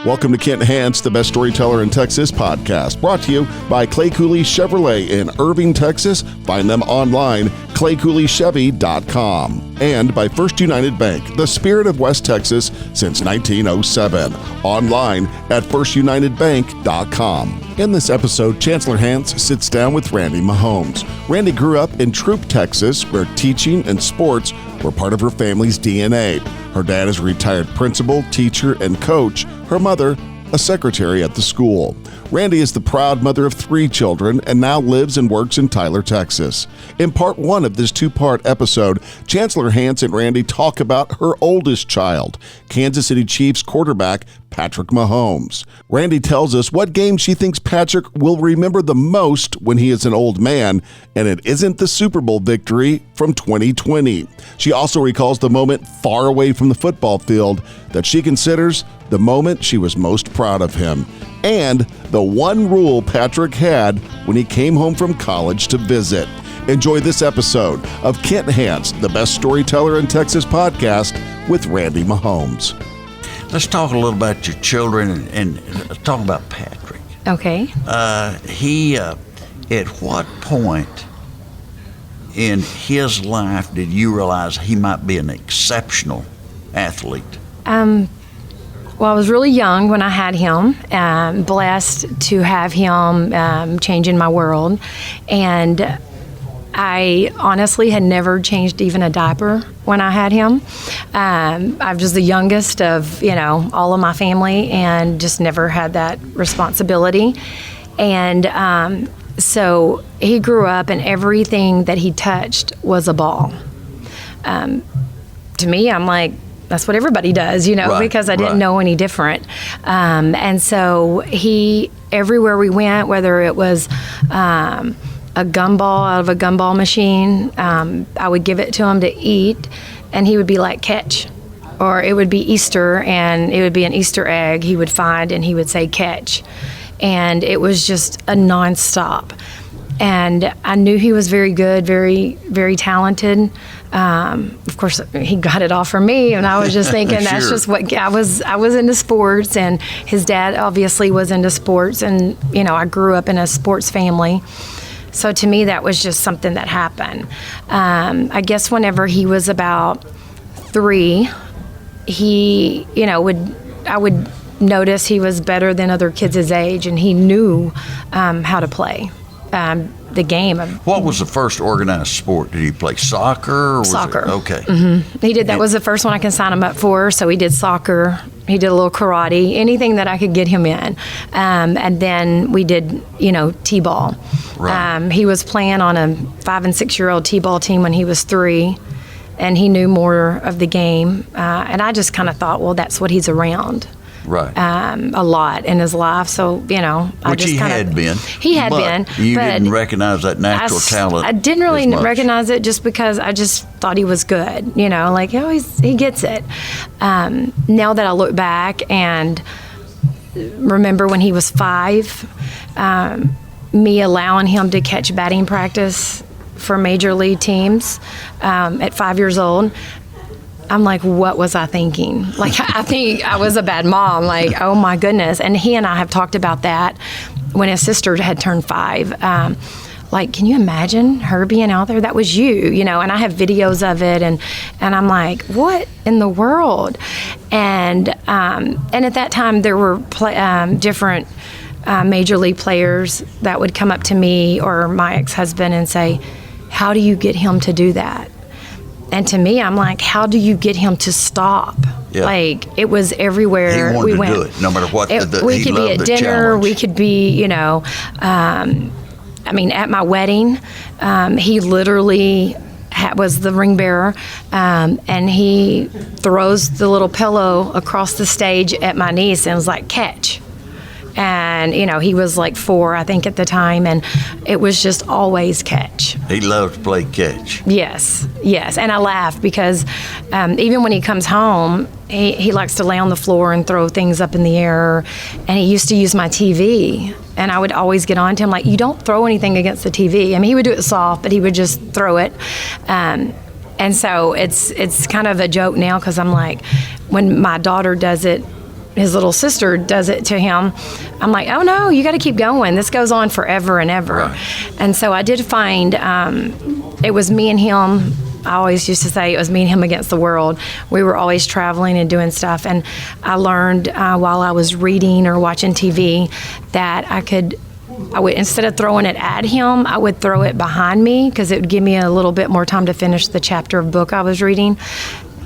Welcome to Kent Hance, the best storyteller in Texas podcast, brought to you by Clay Cooley Chevrolet in Irving, Texas. Find them online, claycooleychevy.com. And by First United Bank, the spirit of West Texas since 1907. Online at firstunitedbank.com. In this episode, Chancellor Hance sits down with Randi Mahomes. Randi grew up in Troop, Texas, where teaching and sports were part of her family's DNA. Her dad is a retired principal, teacher, and coach. Her mother, a secretary at the school. Randi is the proud mother of 3 children and now lives and works in Tyler, Texas. In part 1 of this 2-part episode, Chancellor Hance and Randi talk about her oldest child, Kansas City Chiefs quarterback Patrick Mahomes. Randi tells us what game she thinks Patrick will remember the most when he is an old man, and it isn't the Super Bowl victory from 2020. She also recalls the moment far away from the football field that she considers the moment she was most proud of him, and the one rule Patrick had when he came home from college to visit. Enjoy this episode of Kent Hance, the best storyteller in Texas podcast with Randi Mahomes. Let's talk a little about your children and let's talk about Patrick. Okay. At what point in his life did you realize he might be an exceptional athlete? Well, I was really young when I had him, blessed to have him changing my world. And I honestly had never changed even a diaper when I had him. I was the youngest of, all of my family and just never had that responsibility. And so he grew up and everything that he touched was a ball. To me, I'm like, that's what everybody does, Right, because I didn't know any different. And so everywhere we went, whether it was a gumball out of a gumball machine, I would give it to him to eat, and he would be like, catch. Or it would be Easter, and it would be an Easter egg he would find, and he would say, catch. And it was just a nonstop. And I knew he was very good, very, very talented. Of course, he got it all from me, and I was just thinking that's Sure. just what I was into sports, and his dad obviously was into sports, and I grew up in a sports family. So to me, that was just something that happened. I guess whenever he was about 3, I would notice he was better than other kids his age, and he knew how to play the game. What was the first organized sport? Did he play soccer? Or was Soccer. It, okay. Mm-hmm. He did. That was the first one I can sign him up for. So he did soccer. He did a little karate, anything that I could get him in. And then we did, t-ball. Right. He was playing on a 5 and 6-year-old t-ball team when he was 3, and he knew more of the game. And I just kind of thought, well, that's what he's around. Right. A lot in his life. So, I Which just he had been. He had been. You but didn't recognize that natural talent. I didn't really as much. recognize it just because I just thought he was good. He gets it. Now that I look back and remember when he was 5, me allowing him to catch batting practice for major league teams at 5 years old, I'm like, what was I thinking? I think I was a bad mom. Oh my goodness. And he and I have talked about that when his sister had turned 5. Can you imagine her being out there? That was you, and I have videos of it. And I'm like, what in the world? And at that time there were different major league players that would come up to me or my ex-husband and say, how do you get him to do that? And to me, I'm like, how do you get him to stop? Yeah. It was everywhere He wanted we went. to do it, no matter what. We he could be loved at the dinner. challenge. We could be, at my wedding, he literally was the ring bearer, and he throws the little pillow across the stage at my niece and was like, catch. And, he was 4, I think, at the time, and it was just always catch. He loved to play catch. Yes. And I laugh because even when he comes home, he likes to lay on the floor and throw things up in the air, and he used to use my TV. And I would always get on to him, you don't throw anything against the TV. I mean, he would do it soft, but he would just throw it. And so it's kind of a joke now because I'm like, when my daughter does it, his little sister does it to him, I'm like, oh no, you got to keep going. This goes on forever and ever. Right. And so I did find it was me and him. I always used to say it was me and him against the world. We were always traveling and doing stuff. And I learned while I was reading or watching TV that I would, instead of throwing it at him, I would throw it behind me because it would give me a little bit more time to finish the chapter of book I was reading.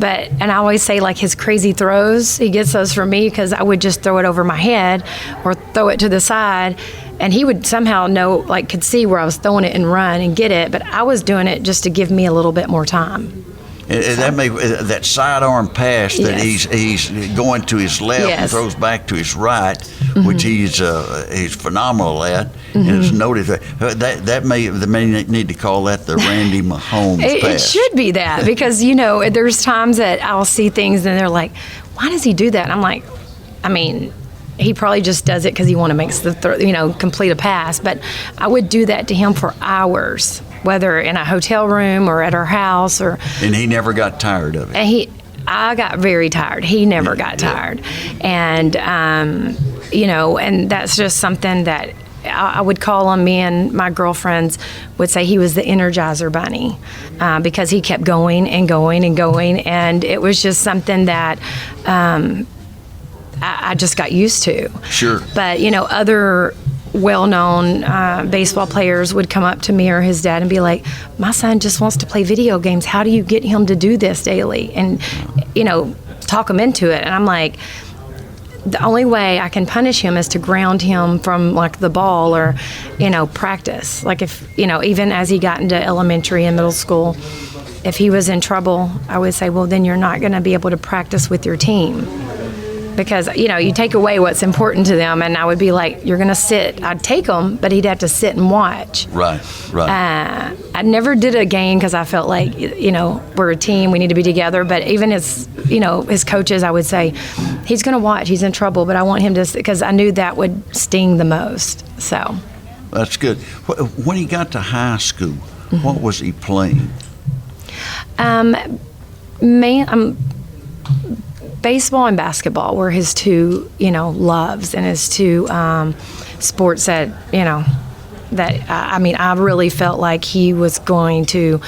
And I always say, like, his crazy throws, he gets those from me because I would just throw it over my head or throw it to the side, and he would somehow know, like, could see where I was throwing it and run and get it, but I was doing it just to give me a little bit more time. That sidearm pass that he's going to his left and throws back to his right, which he's phenomenal at, and it's noted that they may need to call that the Randi Mahomes pass. It should be that because there's times that I'll see things and they're like, why does he do that? And I'm like, I mean, he probably just does it because he want to make complete a pass. But I would do that to him for hours, whether in a hotel room or at our house and he never got tired of it. And I got very tired. He never got tired. And and that's just something that I would call him. Me and my girlfriends would say he was the Energizer Bunny because he kept going and going and going, and it was just something that I just got used to. Sure. But other well-known baseball players would come up to me or his dad and be like, my son just wants to play video games. How do you get him to do this daily? And, talk him into it. And I'm like, the only way I can punish him is to ground him from, like, the ball or, practice. Like, if, even as he got into elementary and middle school, if he was in trouble, I would say, well, then you're not going to be able to practice with your team. Because, you take away what's important to them, and I would be like, you're going to sit. I'd take him, but he'd have to sit and watch. Right. I never did a game because I felt like, we're a team, we need to be together. But even his coaches, I would say, he's going to watch, he's in trouble, but I want him to, because I knew that would sting the most, so. That's good. When he got to high school, what was he playing? Baseball and basketball were his two, loves and his two sports that, I really felt like he was going to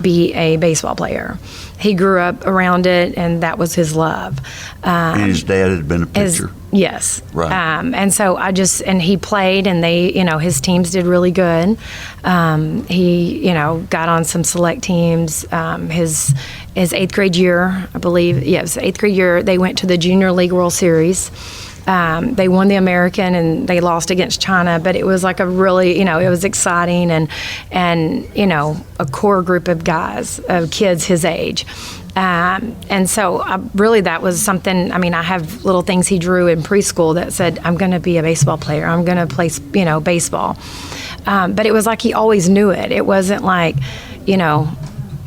be a baseball player. He grew up around it, and that was his love. And his dad had been a pitcher. Yes. Right. And so and he played, and they, his teams did really good. He, got on some select teams. His 8th grade year, I believe, it was 8th grade year, they went to the Junior League World Series. They won the American, and they lost against China, but it was like a really, it was exciting, and a core group of guys, of kids his age. And so that was something, I have little things he drew in preschool that said, I'm going to be a baseball player. I'm going to play, baseball. But it was like he always knew it. It wasn't like,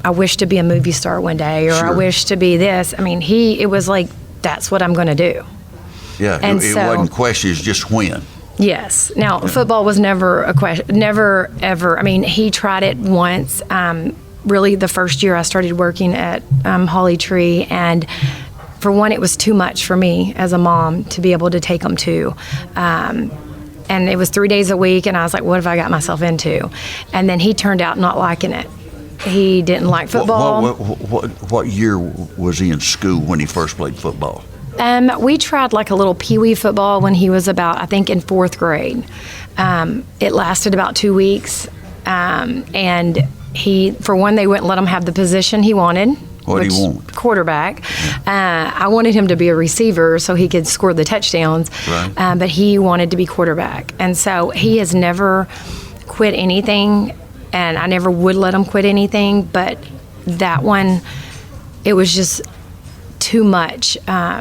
I wish to be a movie star one day, or I wish to be this. It was like, that's what I'm going to do. Yeah, and it wasn't questions, just when. Yes. Now, football was never a question, never, ever. He tried it once, really the first year I started working at Holly Tree, and for one, it was too much for me as a mom to be able to take him to. And it was 3 days a week, and I was like, what have I got myself into? And then he turned out not liking it. He didn't like football. What year was he in school when he first played football? We tried like a little peewee football when he was about, I think, in 4th grade. It lasted about 2 weeks. And for one, they wouldn't let him have the position he wanted. What do you want? Quarterback. I wanted him to be a receiver so he could score the touchdowns. Right. But he wanted to be quarterback. And so he has never quit anything, and I never would let him quit anything. But that one, it was just too much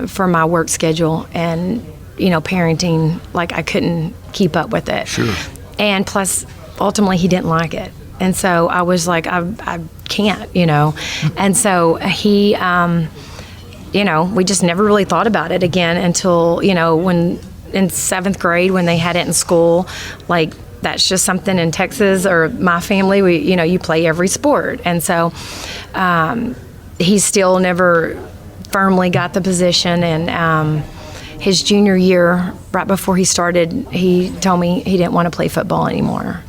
for my work schedule and, parenting. Like, I couldn't keep up with it. Sure. And plus, ultimately, he didn't like it. And so I was like, I can't, And so he, we just never really thought about it again until, when in 7th grade, when they had it in school, like, that's just something in Texas or my family, you play every sport. And so he still never firmly got the position. And his junior year, right before he started, he told me he didn't want to play football anymore.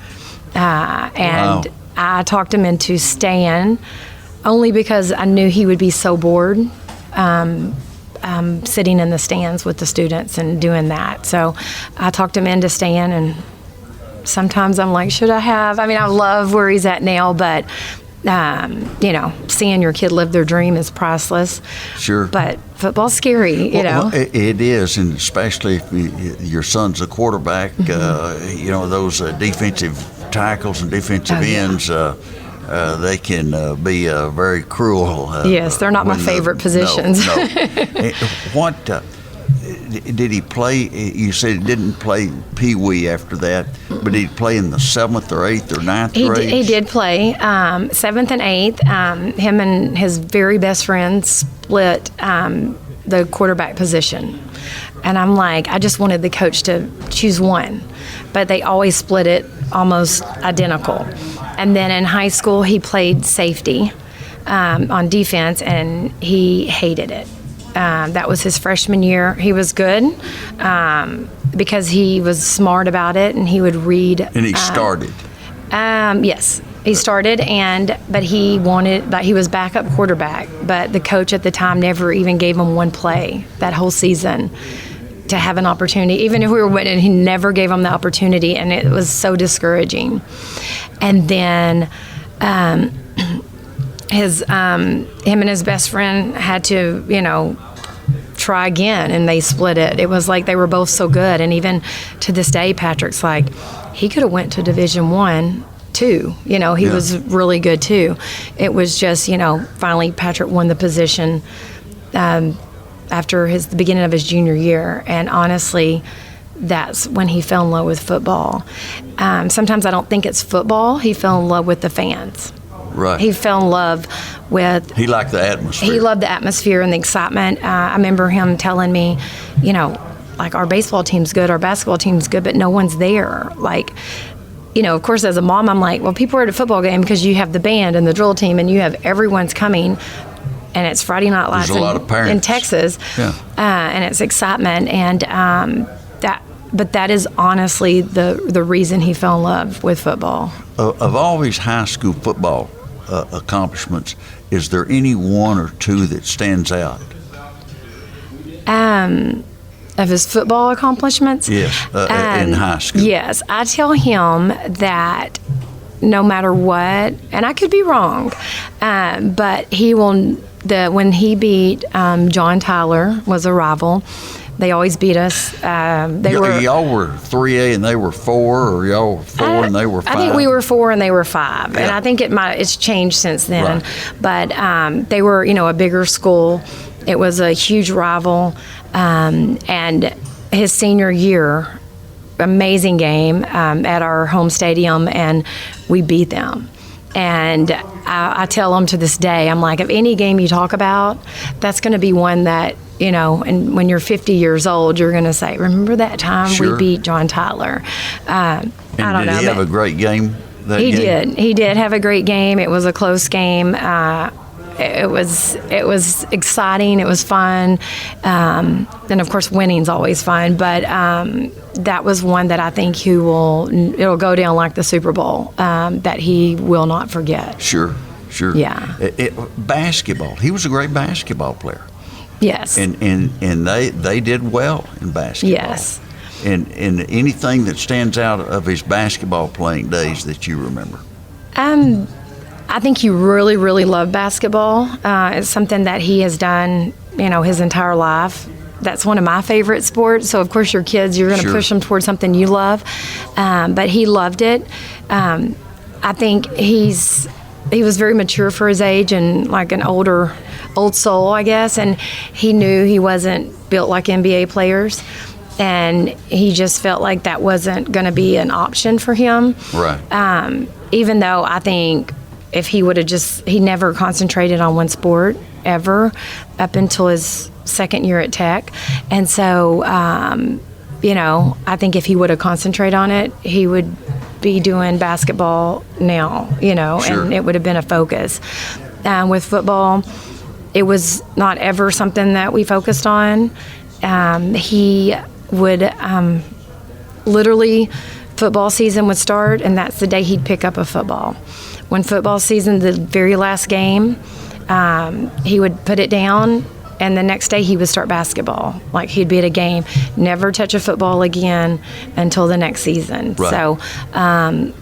And Wow. I talked him into staying only because I knew he would be so bored sitting in the stands with the students and doing that. So I talked him into staying, and sometimes I'm like, should I have? I mean, I love where he's at now, but seeing your kid live their dream is priceless. Sure. But football's scary, Well, it is, and especially if your son's a quarterback, those defensive tackles and defensive ends, they can be very cruel. Yes, they're not my favorite positions. No. What did he play? You said he didn't play Pee Wee after that, but did he play in the 7th or 8th or 9th grade? He did play 7th and 8th. Him and his very best friend split the quarterback position. And I'm like, I just wanted the coach to choose one. But they always split it almost identical. And then in high school, he played safety on defense, and he hated it. That was his freshman year. He was good because he was smart about it, and he would read. And he started. Yes, he started, but he was backup quarterback. But the coach at the time never even gave him one play that whole season to have an opportunity. Even if we were winning, he never gave him the opportunity, and it was so discouraging. And then him and his best friend had to, try again, and they split it. It was like they were both so good, and even to this day, Patrick's like, he could have went to Division I too. He was really good too. It was just, finally Patrick won the position after the beginning of his junior year, and honestly, that's when he fell in love with football. Sometimes I don't think it's football. He fell in love with the fans. Right. He fell in love with... He liked the atmosphere. He loved the atmosphere and the excitement. I remember him telling me, like, our baseball team's good, our basketball team's good, but no one's there. Like, of course, as a mom, I'm like, well, people are at a football game because you have the band and the drill team, and you have everyone's coming, and it's Friday Night Lights There's a lot of parents in Texas, and it's excitement, and But that is honestly the reason he fell in love with football. Of all his high school football accomplishments, is there any one or two that stands out? Of his football accomplishments? Yes, in high school. Yes, I tell him that no matter what, and I could be wrong, but he will. When he beat John Tyler, was a rival. They always beat us. Y'all were 3A and they were 4, or y'all were 4 and they were 5? I think we were 4 and they were 5, yeah. And I think it's changed since then. Right. But they were, a bigger school. It was a huge rival, and his senior year, amazing game at our home stadium, and we beat them. And I tell them to this day, I'm like, if any game you talk about, that's going to be one that, and when you're 50 years old, you're going to say, remember that time we beat John Tyler? I don't know. Did he have a great game that game? He did. He did have a great game. It was a close game. It was exciting. It was fun. And, of course, winning's always fun. But that was one that I think it'll go down like the Super Bowl, that he will not forget. Sure. Yeah. Basketball. He was a great basketball player. Yes. And they did well in basketball. Yes. And anything that stands out of his basketball playing days that you remember? I think he really, really loved basketball. It's something that he has done, his entire life. That's one of my favorite sports. So, of course, your kids, you're going to push them towards something you love. But he loved it. I think he was very mature for his age, and like an old soul, I guess. And he knew he wasn't built like NBA players. And he just felt like that wasn't going to be an option for him. Right. Even though I think if he would have he never concentrated on one sport ever up until his second year at Tech. And so, I think if he would have concentrated on it, he would be doing basketball now, and it would have been a focus. With football, it was not ever something that we focused on. he would literally, football season would start, and that's the day he'd pick up a football. When football season, the very last game, he would put it down, and the next day he would start basketball. Like, he'd be at a game, never touch a football again until the next season. Right. So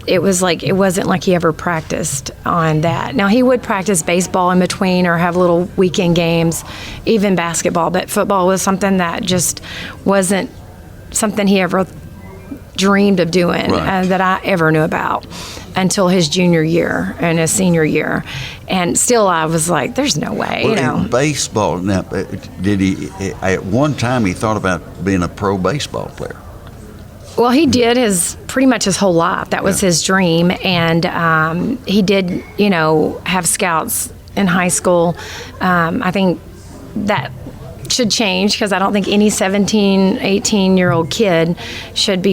it wasn't like he ever practiced on that. Now, he would practice baseball in between or have little weekend games, even basketball, but football was something that just wasn't something he ever dreamed of doing, right, that I ever knew about until his junior year and his senior year. And still I was like, there's no way, well, in baseball, now, did he, at one time he thought about being a pro baseball player? Well, he did pretty much his whole life. That was his dream. And he did, have scouts in high school. I think that should change, because I don't think any 17, 18-year-old kid should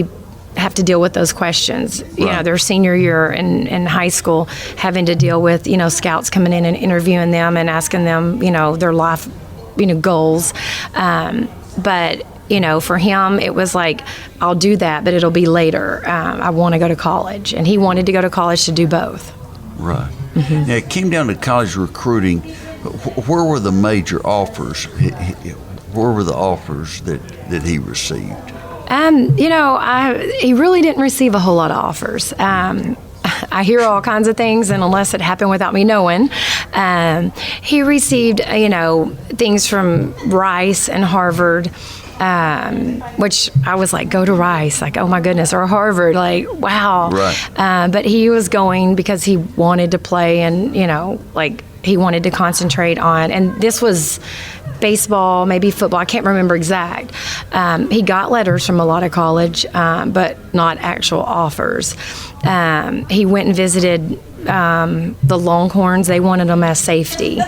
have to deal with those questions. Right. Their senior year in high school, having to deal with, scouts coming in and interviewing them and asking them, their life, goals. But, for him, it was like, I'll do that, but it'll be later. I want to go to college. And he wanted to go to college to do both. Right. Mm-hmm. Now, it came down to college recruiting. Where were the major offers? Where were the offers that he received? He really didn't receive a whole lot of offers. I hear all kinds of things, and unless it happened without me knowing, he received, things from Rice and Harvard, which I was like, go to Rice, like, oh my goodness, or Harvard, like, wow. Right. But he was going because he wanted to play, and, he wanted to concentrate on, and this was baseball, maybe football, I can't remember exact. He got letters from a lot of college, but not actual offers. He went and visited the Longhorns. They wanted him as safety,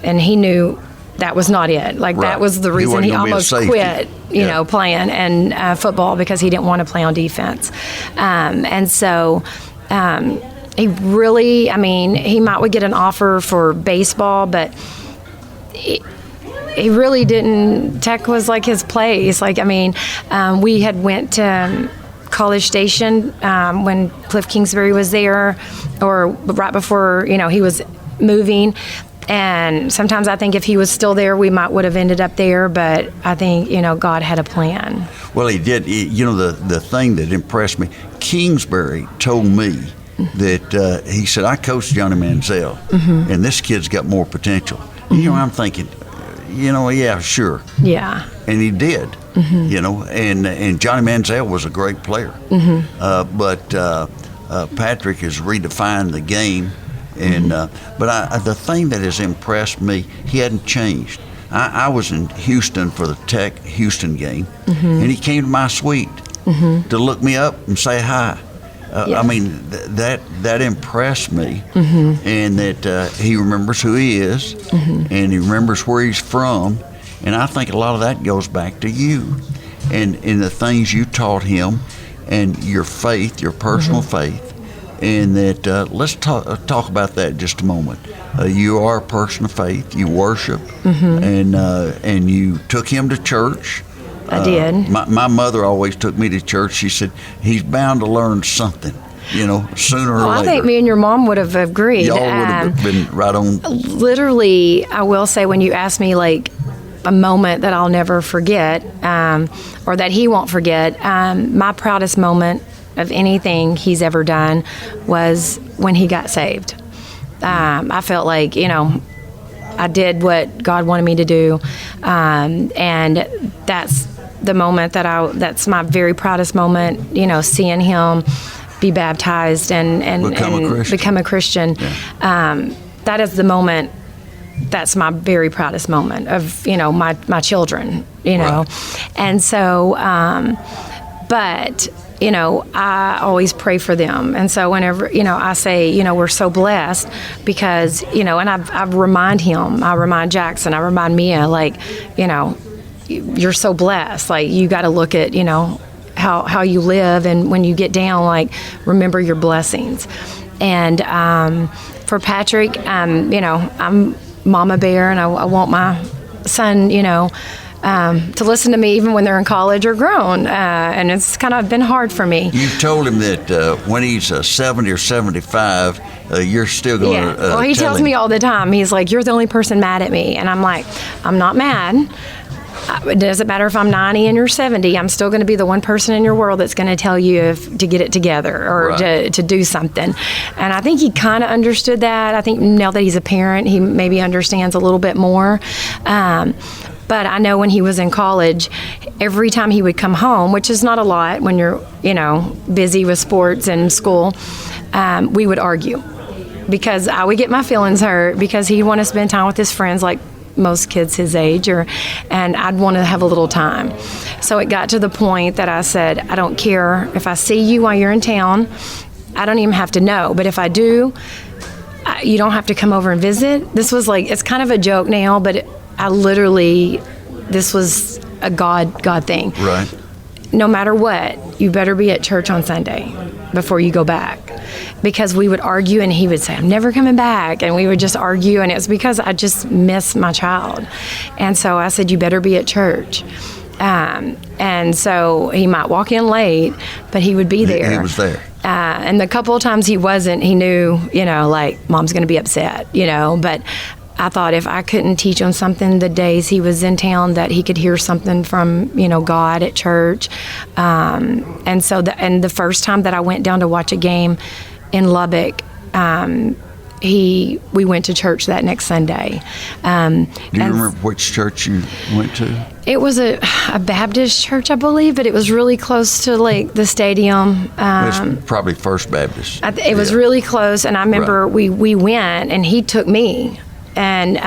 and he knew that was not it. Like, right, that was the reason he almost quit, playing and football, because he didn't want to play on defense. And so he really, he would get an offer for baseball, but he really didn't. Tech was like his place. Like, we had went to College Station when Cliff Kingsbury was there, or right before, he was moving. And sometimes I think if he was still there, we would have ended up there. But I think, God had a plan. Well, he did. The thing that impressed me, Kingsbury told me that he said, I coached Johnny Manziel, mm-hmm, and this kid's got more potential. Mm-hmm. I'm thinking, yeah, sure. Yeah. And he did, mm-hmm, and Johnny Manziel was a great player. Mm-hmm. But Patrick has redefined the game. And but the thing that has impressed me, he hadn't changed. I was in Houston for the Tech Houston game, mm-hmm, and he came to my suite, mm-hmm, to look me up and say hi. Yes. That impressed me, mm-hmm, and that he remembers who he is, mm-hmm, and he remembers where he's from, and I think a lot of that goes back to you, and in the things you taught him, and your faith, your personal, mm-hmm, faith, and that let's talk about that just a moment. You are a person of faith. You worship, mm-hmm, and you took him to church. I did. My mother always took me to church. She said, he's bound to learn something, sooner or later. I think me and your mom would have agreed. Y'all would have been right on. Literally, I will say, when you asked me, like, a moment that I'll never forget, or that he won't forget, my proudest moment of anything he's ever done was when he got saved. I felt like, I did what God wanted me to do, and that's the moment that's my very proudest moment, seeing him be baptized and become a Christian. Yeah. That is the moment, that's my very proudest moment of, my children, Right. And so, but, I always pray for them. And so whenever, I say, we're so blessed because, and I remind Jackson, I remind Mia, like, you're so blessed. Like, you got to look at, how you live. And when you get down, like, remember your blessings. And for Patrick, I'm Mama Bear, and I want my son, to listen to me even when they're in college or grown. And it's kind of been hard for me. You've told him that when he's 70 or 75, you're still going to Well, he tells me all the time, he's like, you're the only person mad at me. And I'm like, I'm not mad. It doesn't matter if I'm 90 and you're 70. I'm still going to be the one person in your world that's going to tell you to get it together or to do something. And I think he kind of understood that. I think now that he's a parent, he maybe understands a little bit more. But I know when he was in college, every time he would come home, which is not a lot when you're, busy with sports and school, we would argue because I would get my feelings hurt because he'd want to spend time with his friends like most kids his age, and I'd want to have a little time. So it got to the point that I said, I don't care if I see you while you're in town. I don't even have to know, but if I do, you don't have to come over and visit. This was like, it's kind of a joke now, but this was a God thing. Right. No matter what, you better be at church on Sunday before you go back. Because we would argue and he would say, I'm never coming back. And we would just argue. And it was because I just miss my child. And so I said, you better be at church. And so he might walk in late, but he would be there. He was there. And the couple of times he wasn't, he knew, like mom's going to be upset, but I thought if I couldn't teach him something the days he was in town, that he could hear something from, God at church. And so the first time that I went down to watch a game in Lubbock, we went to church that next Sunday. Do you remember which church you went to? It was a Baptist church, I believe, but it was really close to like the stadium. It was probably First Baptist. It was really close, and I remember we went, and he took me. And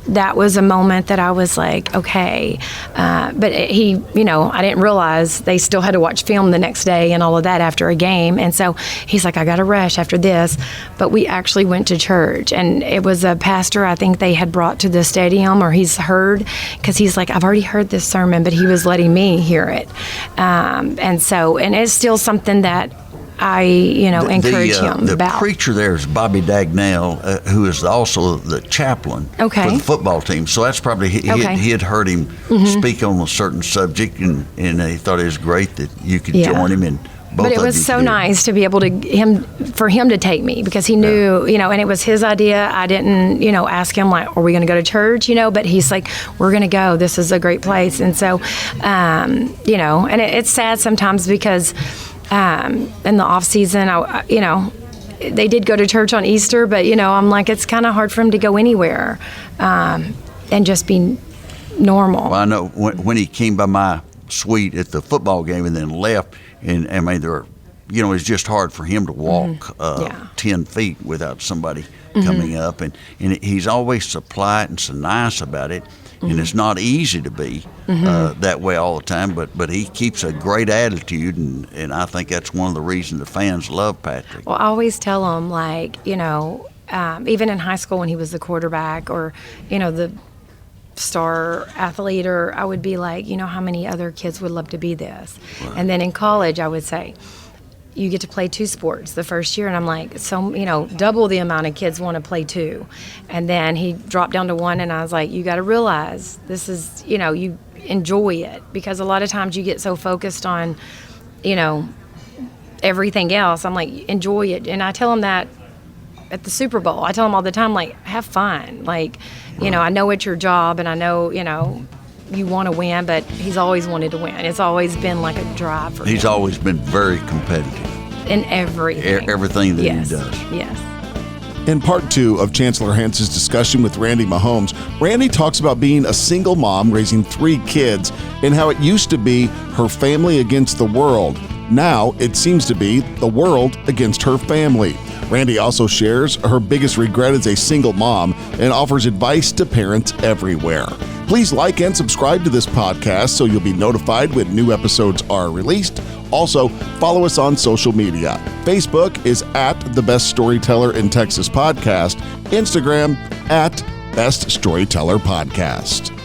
that was a moment that I was like, okay. But he, I didn't realize they still had to watch film the next day and all of that after a game. And so he's like, I got to rush after this. But we actually went to church, and it was a pastor I think they had brought to the stadium, or he's heard, because he's like, I've already heard this sermon, but he was letting me hear it. And it's still something that I, encourage him about. The preacher there is Bobby Dagnall, who is also the chaplain for the football team. So that's probably, he had heard him speak on a certain subject, and he thought it was great that you could join him. And both but it was so nice to be able for him to take me, because he knew, and it was his idea. I didn't, ask him like, are we going to go to church, but he's like, we're going to go. This is a great place. And so, and it's sad sometimes because in the off season, they did go to church on Easter, but I'm like, it's kind of hard for him to go anywhere and just be normal. Well, I know when he came by my suite at the football game and then left, and I mean, it's just hard for him to walk 10 feet without somebody coming up, and he's always so polite and so nice about it. And it's not easy to be that way all the time, but he keeps a great attitude, and I think that's one of the reasons the fans love Patrick. Well, I always tell him, like, even in high school when he was the quarterback or, the star athlete, or I would be like, how many other kids would love to be this? Right. And then in college, I would say, you get to play 2 sports the first year. And I'm like, so, double the amount of kids want to play 2. And then he dropped down to 1, and I was like, you got to realize this is, you enjoy it, because a lot of times you get so focused on, everything else. I'm like, enjoy it. And I tell him that at the Super Bowl. I tell him all the time, like, have fun. Like, I know it's your job, and I know, you want to win, but he's always wanted to win. It's always been like a drive for him. He's always been very competitive. In everything. Everything that he does. Yes. In part 2 of Chancellor Hantz's discussion with Randi Mahomes, Randi talks about being a single mom raising 3 kids and how it used to be her family against the world. Now it seems to be the world against her family. Randi also shares her biggest regret as a single mom and offers advice to parents everywhere. Please like and subscribe to this podcast so you'll be notified when new episodes are released. Also, follow us on social media. Facebook is at The Best Storyteller in Texas Podcast. Instagram at Best Storyteller Podcast.